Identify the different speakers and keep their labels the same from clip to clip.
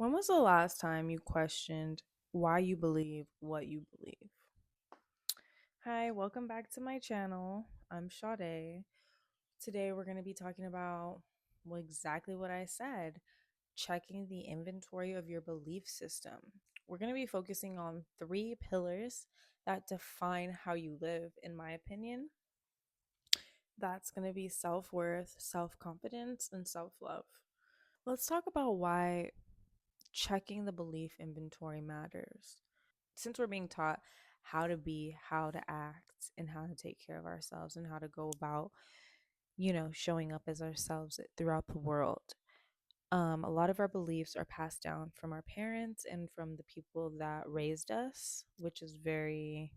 Speaker 1: When was the last time you questioned why you believe what you believe? Hi, welcome back to my channel. I'm Sade. Today we're going to be talking about exactly what I said, checking the inventory of your belief system. We're going to be focusing on three pillars that define how you live, in my opinion. That's going to be self-worth, self-confidence, and self-love. Let's talk about why checking the belief inventory matters. Since we're being taught how to be, how to act, and how to take care of ourselves and how to go about, showing up as ourselves throughout the world. A lot of our beliefs are passed down from our parents and from the people that raised us, which is very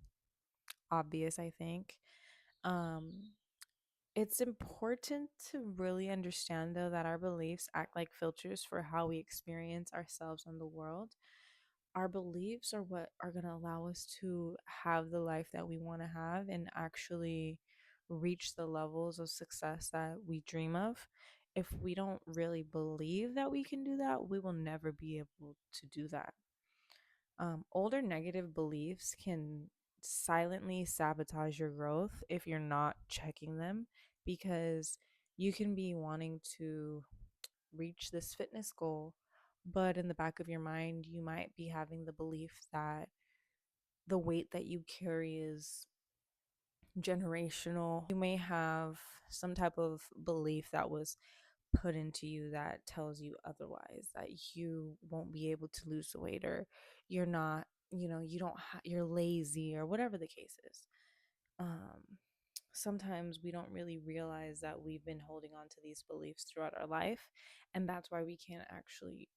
Speaker 1: obvious, I think. Um, it's important to really understand, though, that our beliefs act like filters for how we experience ourselves and the world. Our beliefs are what are going to allow us to have the life that we want to have and actually reach the levels of success that we dream of. If we don't really believe that we can do that, we will never be able to do that. Older negative beliefs can silently sabotage your growth if you're not checking them, because you can be wanting to reach this fitness goal, but in the back of your mind, you might be having the belief that the weight that you carry is generational. You may have some type of belief that was put into you that tells you otherwise, that you won't be able to lose the weight, or you're not, you don't you're lazy, or whatever the case is. um Sometimes we don't really realize that we've been holding on to these beliefs throughout our life, and that's why we can't actually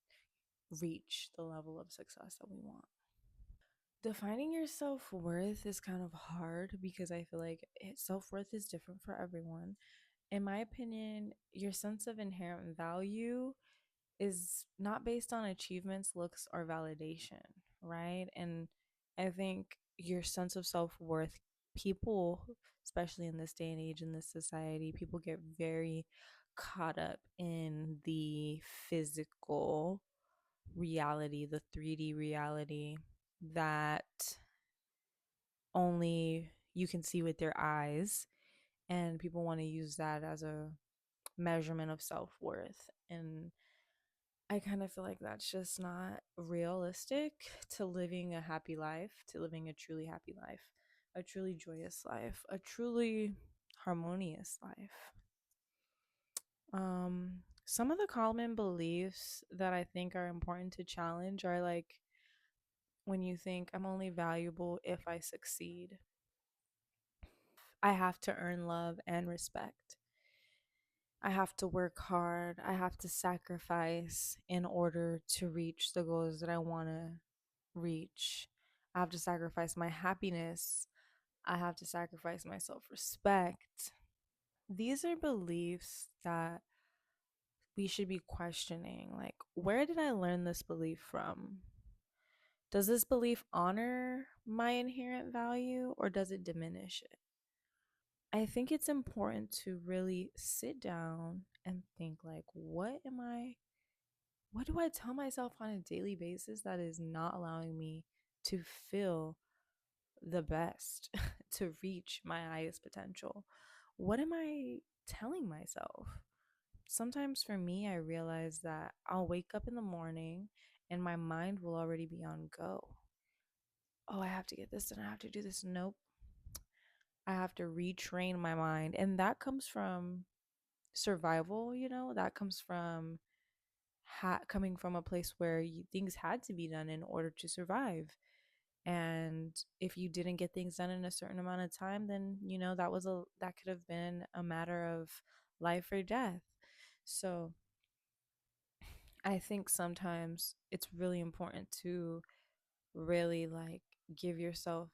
Speaker 1: reach the level of success that we want. Defining your self-worth is kind of hard because I feel like self-worth is different for everyone. In my opinion, your sense of inherent value is not based on achievements, looks, or validation, right? And I think your sense of self-worth, people, especially in this day and age, in this society, people get very caught up in the physical reality, the 3D reality that only you can see with your eyes. And people want to use that as a measurement of self worth. And I kind of feel like that's just not realistic to living a happy life, to living a truly happy life, a truly joyous life, a truly harmonious life. Some of the common beliefs that I think are important to challenge are like, when you think I'm only valuable if I succeed, I have to earn love and respect. I have to work hard. I have to sacrifice in order to reach the goals that I want to reach. I have to sacrifice my happiness. I have to sacrifice my self respect. These are beliefs that we should be questioning. Like, where did I learn this belief from? Does this belief honor my inherent value, or does it diminish it? I think it's important to really sit down and think, like, what do I tell myself on a daily basis that is not allowing me to feel the best, to reach my highest potential? What am I telling myself? Sometimes for me, I realize that I'll wake up in the morning and my mind will already be on go. Oh, I have to get this done. I have to do this. Nope. I have to retrain my mind. And that comes from survival, that comes from coming from a place where things had to be done in order to survive. And if you didn't get things done in a certain amount of time, then that could have been a matter of life or death. So I think sometimes it's really important to really like give yourself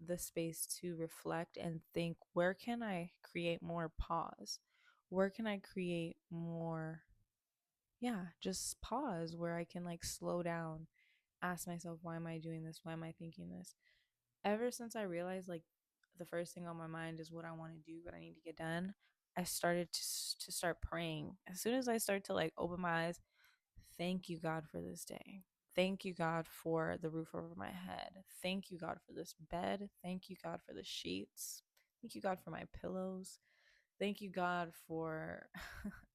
Speaker 1: the space to reflect and think, where can I create more pause? Where can I create more, yeah, just pause where I can like slow down, ask myself, why am I doing this? Why am I thinking this? Ever since I realized like the first thing on my mind is what I want to do, what I need to get done, I started to start praying. As soon as I start to like open my eyes, Thank you, God, for this day. Thank you, God, for the roof over my head. Thank you, God, for this bed. Thank you, God, for the sheets. Thank you, God, for my pillows. Thank you, God, for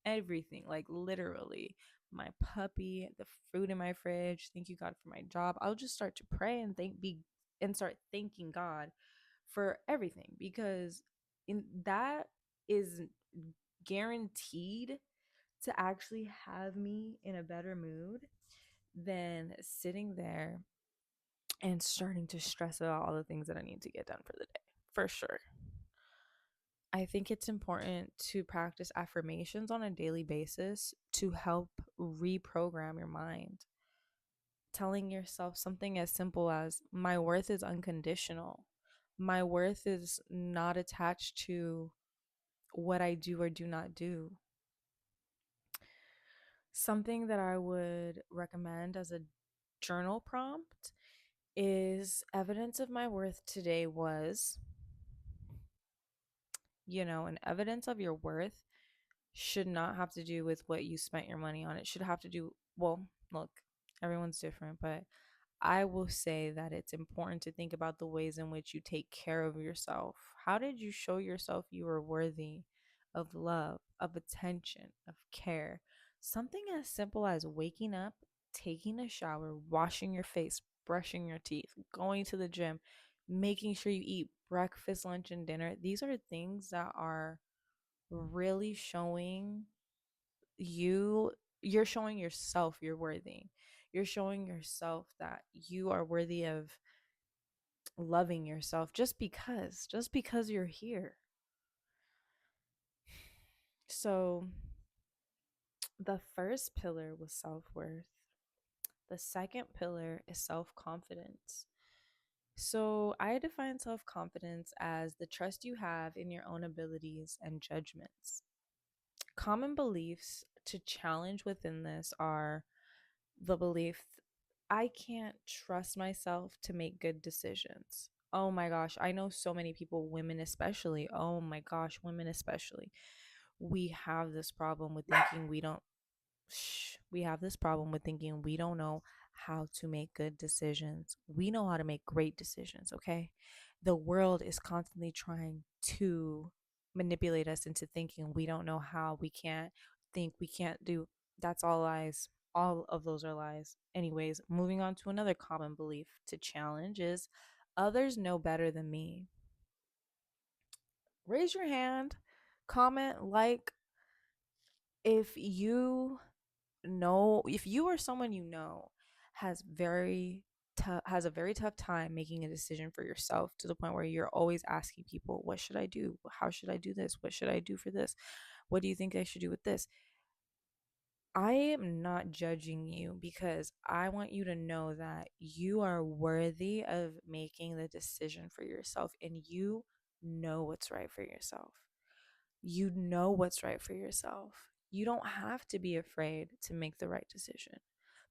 Speaker 1: everything, like literally my puppy, the food in my fridge. Thank you, God, for my job. I'll just start to pray and start thanking God for everything, because in that is guaranteed to actually have me in a better mood than sitting there and starting to stress about all the things that I need to get done for the day. For sure. I think it's important to practice affirmations on a daily basis to help reprogram your mind. Telling yourself something as simple as, my worth is unconditional. My worth is not attached to what I do or do not do. Something that I would recommend as a journal prompt is, evidence of my worth today was, and evidence of your worth should not have to do with what you spent your money on. It should have to do, well, look, everyone's different, but I will say that it's important to think about the ways in which you take care of yourself. How did you show yourself you were worthy of love, of attention, of care? Something as simple as waking up, taking a shower, washing your face, brushing your teeth, going to the gym, making sure you eat breakfast, lunch, and dinner. These are things that are really showing you're showing yourself you're worthy. You're showing yourself that you are worthy of loving yourself, just because you're here. So the first pillar was self-worth. The second pillar is self-confidence. So I define self-confidence as the trust you have in your own abilities and judgments. Common beliefs to challenge within this are the belief, I can't trust myself to make good decisions. Oh my gosh, I know so many people, women especially. Oh my gosh, women especially. We have this problem with thinking we don't know how to make good decisions. We know how to make great decisions, okay? The world is constantly trying to manipulate us into thinking we don't know how, we can't think, we can't do. That's all lies. All of those are lies. Anyways, moving on to another common belief to challenge is, others know better than me. Raise your hand, comment, like, if you or someone has a very tough time making a decision for yourself, to the point where you're always asking people, what should I do, how should I do this, what should I do for this, what do you think I should do with this? I am not judging you, because I want you to know that you are worthy of making the decision for yourself, and you know what's right for yourself. You know what's right for yourself. You don't have to be afraid to make the right decision.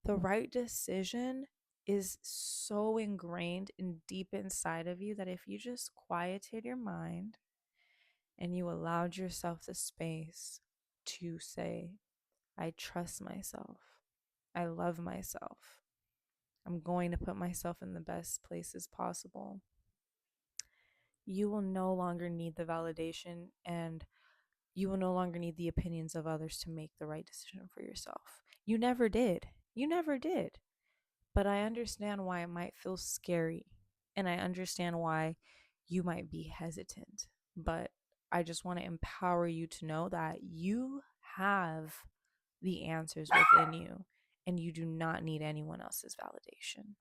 Speaker 1: The right decision is so ingrained and deep inside of you that if you just quieted your mind and you allowed yourself the space to say, I trust myself, I love myself, I'm going to put myself in the best places possible, you will no longer need the validation, and you will no longer need the opinions of others to make the right decision for yourself. You never did. You never did. But I understand why it might feel scary. And I understand why you might be hesitant. But I just want to empower you to know that you have the answers within you, and you do not need anyone else's validation.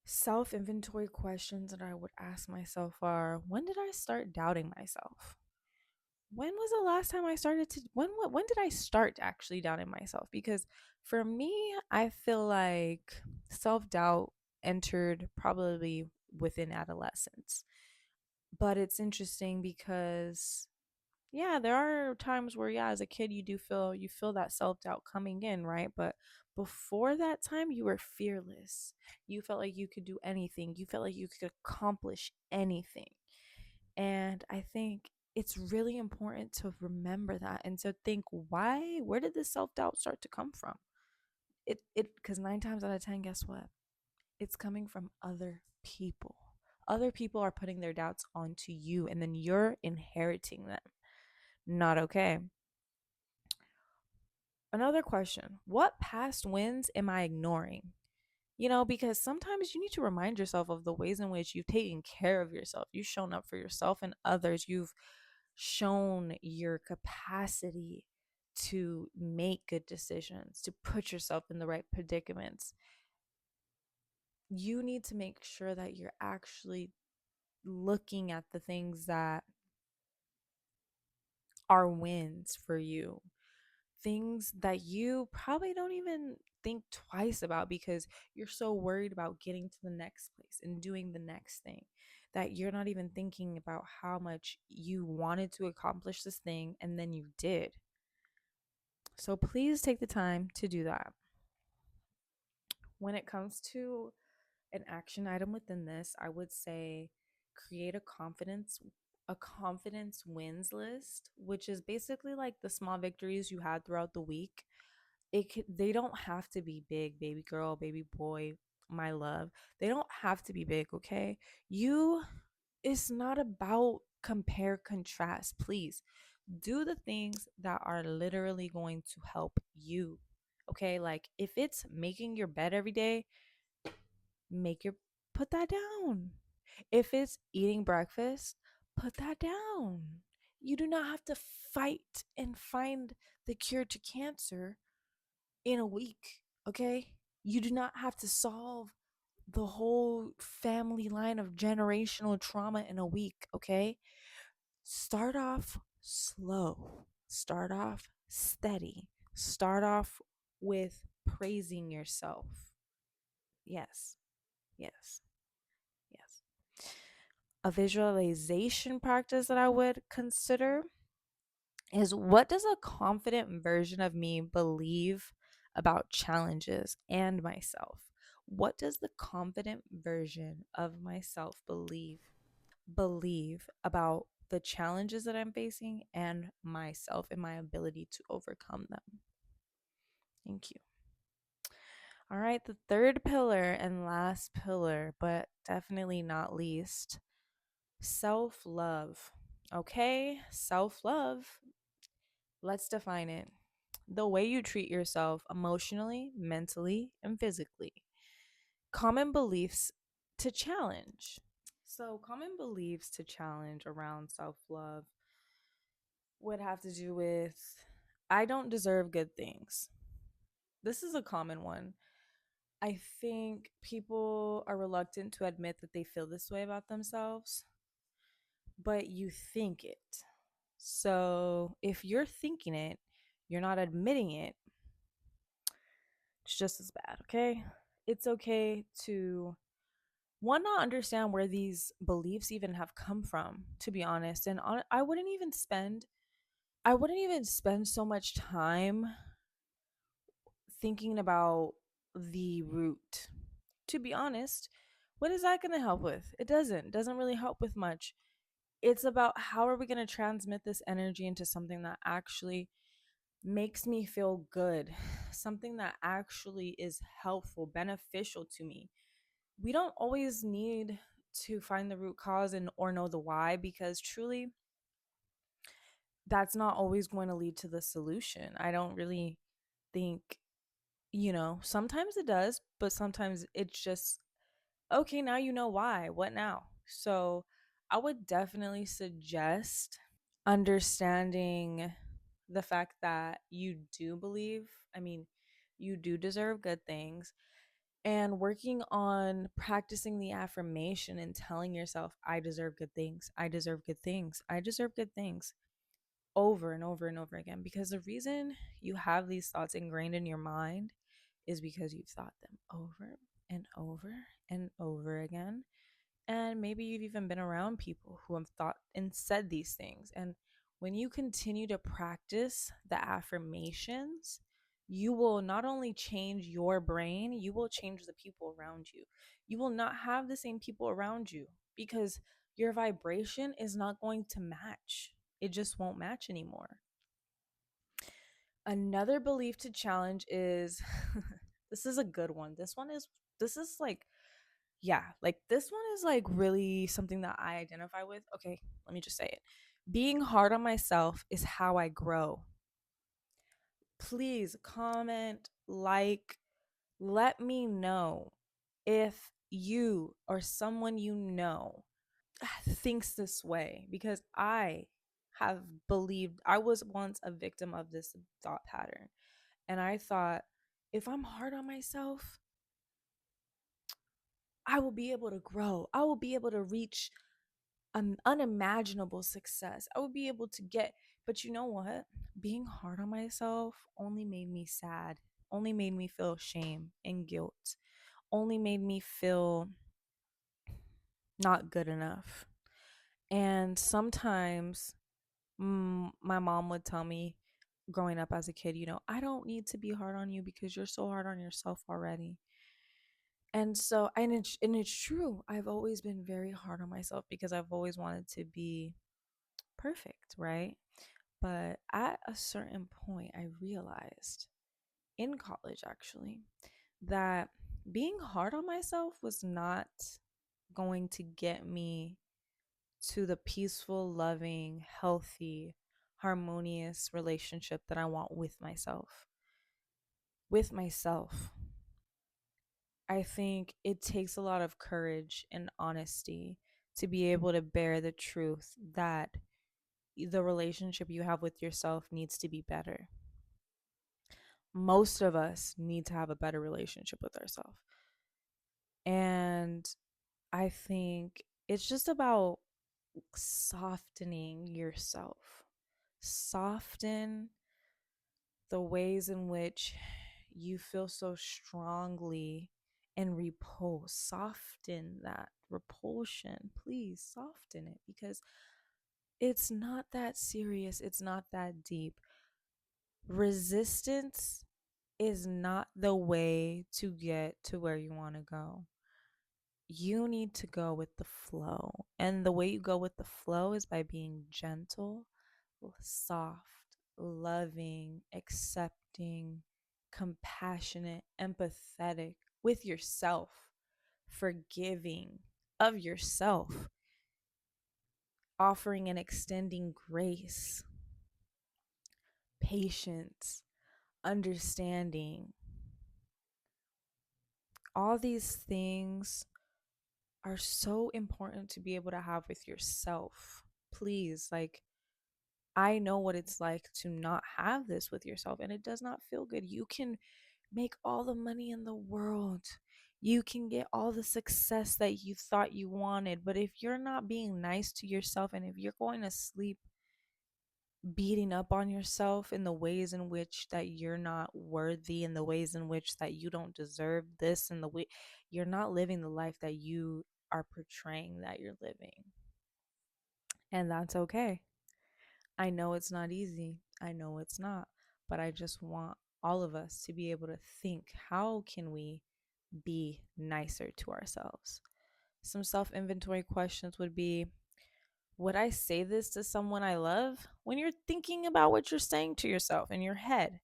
Speaker 1: Self-inventory questions that I would ask myself are, when did I start doubting myself? When was the last time I started to when did I start actually doubting myself? Because for me, I feel like self-doubt entered probably within adolescence. But it's interesting because, yeah, there are times where, yeah, as a kid you feel that self-doubt coming in, right? But before that time, you were fearless. You felt like you could do anything. You felt like you could accomplish anything. And I think it's really important to remember that and to think, where did this self-doubt start to come from? Because 9 times out of 10, guess what? It's coming from other people. Other people are putting their doubts onto you, and then you're inheriting them. Not okay. Another question: what past wins am I ignoring? Because sometimes you need to remind yourself of the ways in which you've taken care of yourself. You've shown up for yourself and others. You've shown your capacity to make good decisions, to put yourself in the right predicaments. You need to make sure that you're actually looking at the things that are wins for you, things that you probably don't even think twice about because you're so worried about getting to the next place and doing the next thing that you're not even thinking about how much you wanted to accomplish this thing and then you did. So please take the time to do that. When it comes to an action item within this, I would say create a confidence wins list, which is basically like the small victories you had throughout the week. They don't have to be big, baby girl, baby boy, my love. They don't have to be big, okay? You It's not about compare contrast. Please do the things that are literally going to help you. Okay? Like if it's making your bed every day, make your put that down. If it's eating breakfast, put that down. You do not have to fight and find the cure to cancer in a week, okay? You do not have to solve the whole family line of generational trauma in a week, okay? Start off slow, start off steady, start off with praising yourself. Yes, yes, yes. A visualization practice that I would consider is, what does a confident version of me believe about challenges and myself? What does the confident version of myself believe about the challenges that I'm facing and myself and my ability to overcome them? Thank you. All right, the third pillar and last pillar, but definitely not least, self love. Okay, self love. Let's define it: the way you treat yourself emotionally, mentally, and physically. Common beliefs to challenge. So, common beliefs to challenge around self love would have to do with, I don't deserve good things. This is a common one. I think people are reluctant to admit that they feel this way about themselves, but you think it. So, if you're thinking it, you're not admitting it, it's just as bad, okay? It's okay to one, not understand where these beliefs even have come from, to be honest. And I wouldn't even spend so much time thinking about the root. To be honest, what is that going to help with? It doesn't really help with much. It's about how are we going to transmit this energy into something that actually makes me feel good, something that actually is helpful, beneficial to me. We don't always need to find the root cause and or know the why, because truly that's not always going to lead to the solution. I don't really think, sometimes it does, but sometimes it's just, okay, now you know why. What now? So I would definitely suggest understanding the fact that you do believe, I mean, you do deserve good things, and working on practicing the affirmation and telling yourself, I deserve good things. I deserve good things. I deserve good things, over and over and over again. Because the reason you have these thoughts ingrained in your mind is because you've thought them over and over and over again. And maybe you've even been around people who have thought and said these things. And when you continue to practice the affirmations, you will not only change your brain, you will change the people around you. You will not have the same people around you because your vibration is not going to match. It just won't match anymore. Another belief to challenge is this is a good one. This is like, yeah, like this one is like really something that I identify with. Okay, let me just say it. Being hard on myself is how I grow. Please comment, like, let me know if you or someone you know thinks this way, because I have believed, I was once a victim of this thought pattern. And I thought, if I'm hard on myself, I will be able to grow. I will be able to reach an unimaginable success. I will be able to get, but you know what? Being hard on myself only made me sad, only made me feel shame and guilt, only made me feel not good enough. And sometimes my mom would tell me growing up as a kid, I don't need to be hard on you because you're so hard on yourself already. And so, and it's true. I've always been very hard on myself because I've always wanted to be perfect, right? But at a certain point, I realized in college, actually, that being hard on myself was not going to get me to the peaceful, loving, healthy, harmonious relationship that I want with myself. With myself. I think it takes a lot of courage and honesty to be able to bear the truth that the relationship you have with yourself needs to be better. Most of us need to have a better relationship with ourselves. And I think it's just about softening yourself. Soften the ways in which you feel so strongly and repulse. Soften that repulsion. Please soften it, because it's not that serious. It's not that deep. Resistance is not the way to get to where you want to go. You need to go with the flow. And the way you go with the flow is by being gentle, soft, loving, accepting, compassionate, empathetic with yourself, forgiving of yourself, offering and extending grace, patience, understanding. All these things are so important to be able to have with yourself. Please, like, I know what it's like to not have this with yourself, and it does not feel good. You can make all the money in the world, you can get all the success that you thought you wanted, but if you're not being nice to yourself, and if you're going to sleep beating up on yourself in the ways in which that you're not worthy, in the ways in which that you don't deserve this, and the way you're not living the life that you are portraying that you're living. And that's okay. I know it's not easy. I know it's not. But I just want all of us to be able to think, how can we be nicer to ourselves? Some self inventory questions would be, would I say this to someone I love? When you're thinking about what you're saying to yourself in your head,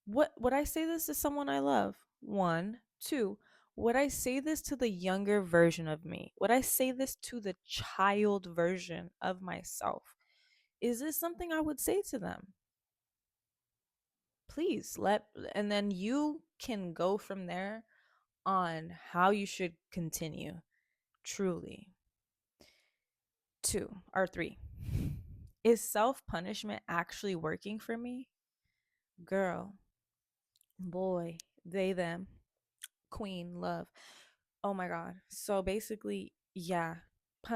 Speaker 1: what would I say this to someone I love? One, two, would I say this to the younger version of me? Would I say this to the child version of myself? Is this something I would say to them? Please and then you can go from there on how you should continue. Truly. Two or three. Is self punishment actually working for me? Girl, boy, they, them, queen, love. Oh my God. So basically, yeah,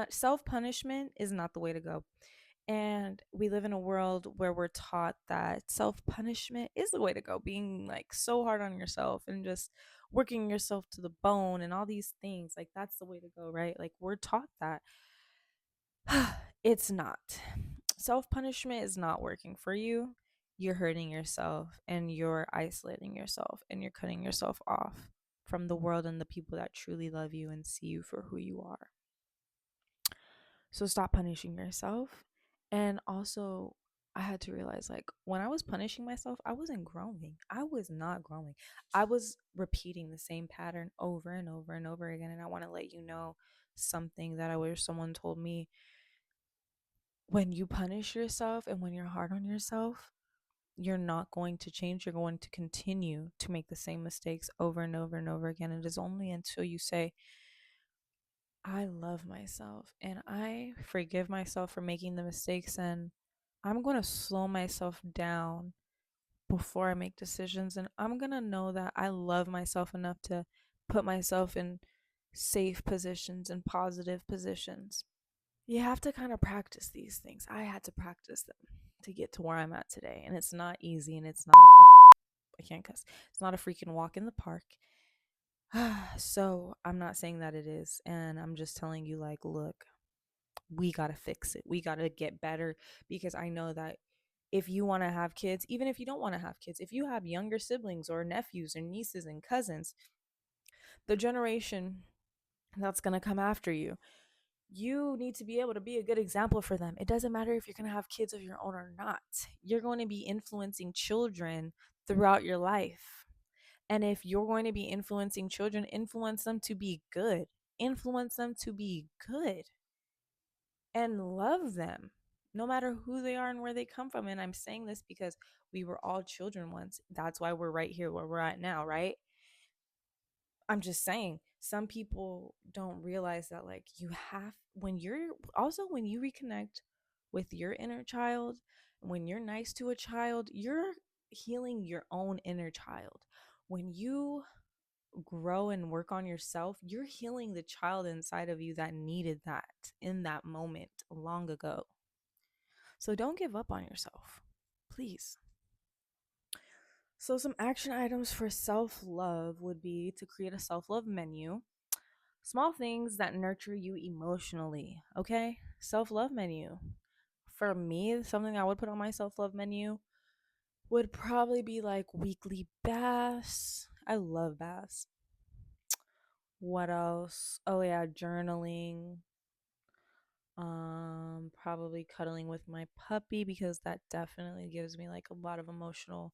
Speaker 1: self punishment is not the way to go. And we live in a world where we're taught that self punishment is the way to go, being like so hard on yourself and just working yourself to the bone and all these things. Like, that's the way to go, right? Like, we're taught that. It's not. Self punishment is not working for you. You're hurting yourself and you're isolating yourself and you're cutting yourself off from the world and the people that truly love you and see you for who you are. So stop punishing yourself And also, I had to realize like when I was punishing myself, I wasn't growing. I was not growing. I was repeating the same pattern over and over and over again. And I want to let you know something that I wish someone told me. When you punish yourself and when you're hard on yourself, you're not going to change. You're going to continue to make the same mistakes over and over and over again. It is only until you say, I love myself and I forgive myself for making the mistakes, and I'm going to slow myself down before I make decisions. And I'm going to know that I love myself enough to put myself in safe positions and positive positions. You have to kind of practice these things. I had to practice them to get to where I'm at today. And it's not easy, and it's not I can't cuss. It's not a freaking walk in the park. So I'm not saying that it is. And I'm just telling you, like, look, we got to fix it. We got to get better, because I know that if you want to have kids, even if you don't want to have kids, if you have younger siblings or nephews or nieces and cousins, the generation that's going to come after you need to be able to be a good example for them. It doesn't matter if you're going to have kids of your own or not. You're going to be influencing children throughout your life. And if you're going to be influencing children, influence them to be good. Influence them to be good and love them, no matter who they are and where they come from. And I'm saying this because we were all children once. That's why we're right here where we're at now, right? I'm just saying, some people don't realize that, like, you have, when you reconnect with your inner child, when you're nice to a child, you're healing your own inner child. When you grow and work on yourself, you're healing the child inside of you that needed that in that moment long ago. So don't give up on yourself, please. So, some action items for self love would be to create a self love menu. Small things that nurture you emotionally, okay? Self love menu. For me, something I would put on my self love menu would probably be like weekly baths. I love baths. What else? Oh, yeah, journaling. Probably cuddling with my puppy, because that definitely gives me like a lot of emotional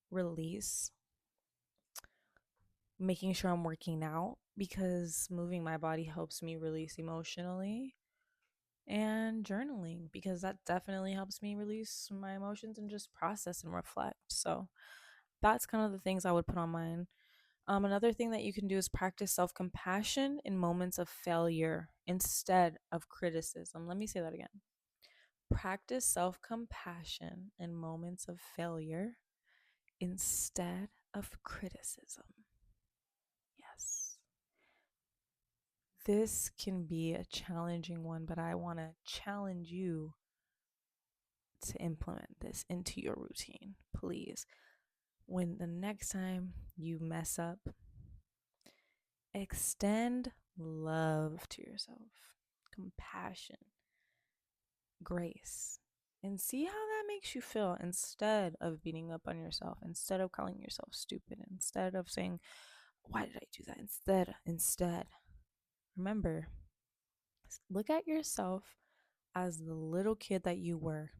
Speaker 1: release. Making sure I'm working out, because moving my body helps me release emotionally, and journaling, because that definitely helps me release my emotions and just process and reflect. So that's kind of the things I would put on mine. Another thing that you can do is practice self compassion in moments of failure instead of criticism. Let me say that again. Practice self compassion in moments of failure instead of criticism. Yes. This can be a challenging one, but I want to challenge you to implement this into your routine. Please, when the next time you mess up, extend love to yourself, compassion, grace, and see how that makes you feel, instead of beating up on yourself, instead of calling yourself stupid, instead of saying, why did I do that? Instead, remember, look at yourself as the little kid that you were,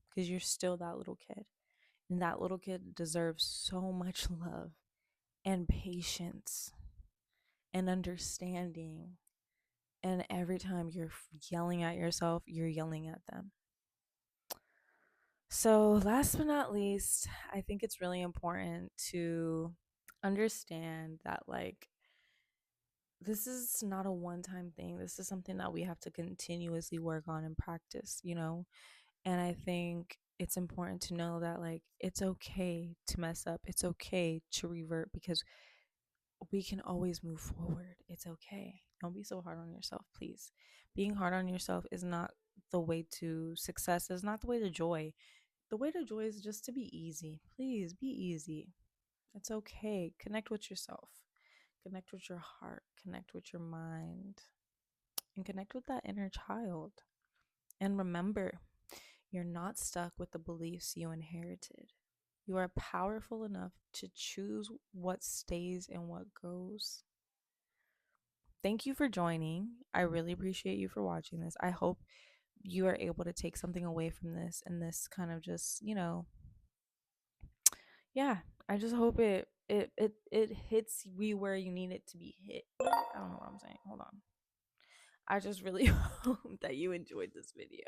Speaker 1: because you're still that little kid. And that little kid deserves so much love and patience and understanding. And every time you're yelling at yourself, you're yelling at them. So, last but not least, I think it's really important to understand that, like, this is not a one time thing. This is something that we have to continuously work on and practice, you know? And I think it's important to know that, like, it's okay to mess up, it's okay to revert, because we can always move forward. It's okay. Don't be so hard on yourself, please. Being hard on yourself is not the way to success, is not the way to joy. The way to joy is just to be easy. Please be easy. It's okay. Connect with yourself, connect with your heart, connect with your mind, and connect with that inner child. And remember, you're not stuck with the beliefs you inherited. You are powerful enough to choose what stays and what goes. Thank you for joining. I really appreciate you for watching this. I hope you are able to take something away from this, and this kind of just, yeah, I just hope it hits you where you need it to be hit. I don't know what I'm saying. Hold on. I just really hope that you enjoyed this video.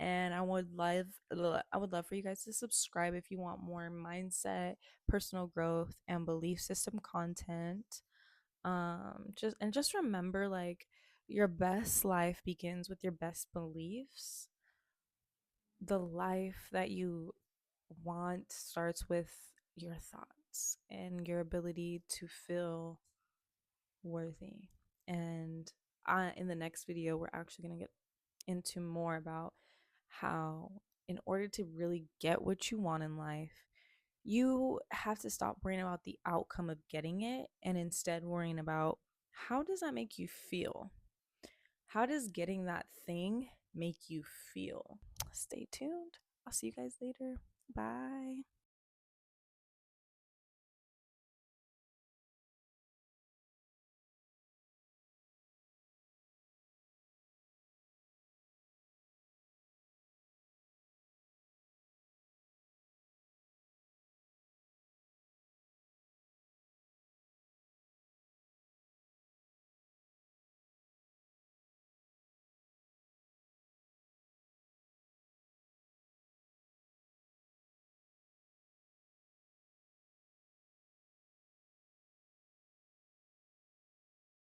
Speaker 1: And I would love for you guys to subscribe if you want more mindset, personal growth, and belief system content. Just remember, like, your best life begins with your best beliefs. The life that you want starts with your thoughts and your ability to feel worthy. And in the next video, we're actually going to get into more about how, in order to really get what you want in life, you have to stop worrying about the outcome of getting it and instead worrying about, how does that make you feel? How does getting that thing make you feel? Stay tuned. I'll see you guys later. Bye.